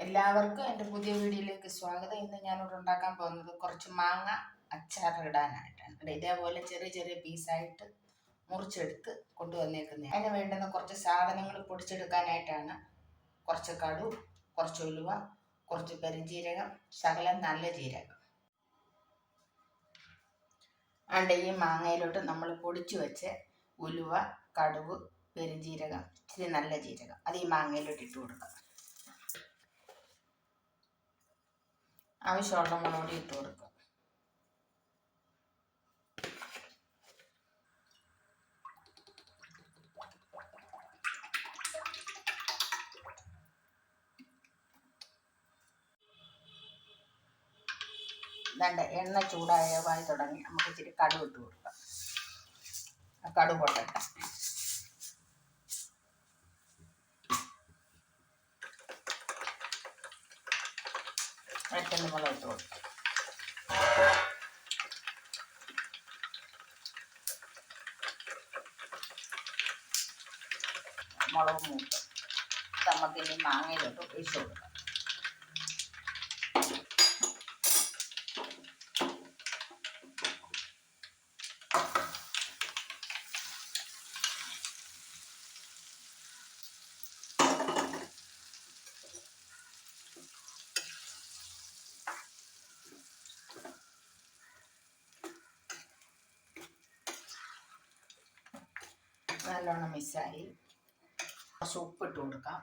എല്ലാവർക്കും എൻ്റെ പുതിയ വീഡിയോയിലേക്ക് സ്വാഗതം. ഇന്ന് ഞാനിവിടെ ഉണ്ടാക്കാൻ പോകുന്നത് കുറച്ച് മാങ്ങ അച്ചാർ ഇടാനായിട്ടാണ്. ഇതേപോലെ ചെറിയ ചെറിയ പീസായിട്ട് മുറിച്ചെടുത്ത് കൊണ്ടുവന്നേക്കുന്നത്. അതിന് വേണ്ടുന്ന കുറച്ച് സാധനങ്ങൾ പൊടിച്ചെടുക്കാനായിട്ടാണ് കുറച്ച് കടു, കുറച്ച് ഉലുവ, കുറച്ച് പെരുംജീരകം, ശകലം നല്ല ജീരകം. അതുകൊണ്ട് ഈ മാങ്ങയിലോട്ട് നമ്മൾ പൊടിച്ചു വെച്ച ഉലുവ, കടുക്, പെരുംജീരകം, ഇച്ചിരി നല്ല ജീരകം അത് ഈ മാങ്ങയിലോട്ട് ഇട്ട് കൊടുക്കാം. ആവശ്യമുള്ള മുളക് ഇട്ട് കൊടുക്കുക. ഇതാണ്ട് എണ്ണ ചൂടായവായി തുടങ്ങി നമുക്ക് ഇച്ചിരി കടുക് ഇട്ട് കൊടുക്കാം. കടുക് പൊട്ടട്ടെ. വെട്ടുന്ന മുളക് ഇട്ട് കൊടുക്കാം. മുളക് മൂത്ത് നമുക്കിനി മാങ്ങയിലോട്ട് ഒഴിച്ചു കൊടുക്കാം. നല്ലോണം മിക്സായി. കുറച്ച് ഉപ്പിട്ട് കൊടുക്കാം.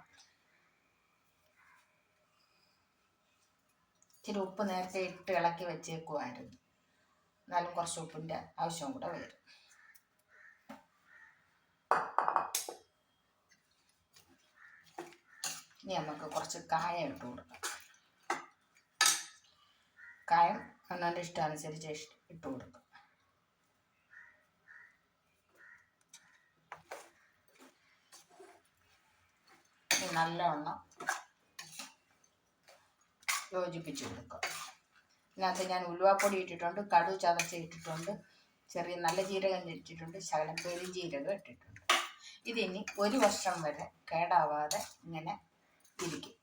ഇച്ചിരി ഉപ്പ് നേരത്തെ ഇട്ട് ഇളക്കി വെച്ചേക്കുമായിരുന്നു, എന്നാലും കുറച്ച് ഉപ്പിൻ്റെ ആവശ്യം കൂടെ വരും. ഇനി നമുക്ക് കുറച്ച് കായം ഇട്ട് കൊടുക്കാം. കായം അണ്ണൻ്റെ ഇഷ്ടമനുസരിച്ച് ഇട്ട് കൊടുക്കാം. നല്ലവണ്ണം യോജിപ്പിച്ച് കൊടുക്കുക. ഇതിനകത്ത് ഞാൻ ഉലുവാപ്പൊടി ഇട്ടിട്ടുണ്ട്, കടുക് ചതച്ച് ഇട്ടിട്ടുണ്ട്, ചെറിയ നല്ല ജീരകം ഇട്ടിട്ടുണ്ട്, ശകലം പെരുംജീരകം ഇട്ടിട്ടുണ്ട്. ഇതിനി 1 വർഷം വരെ കേടാവാതെ ഇങ്ങനെ ഇരിക്കും.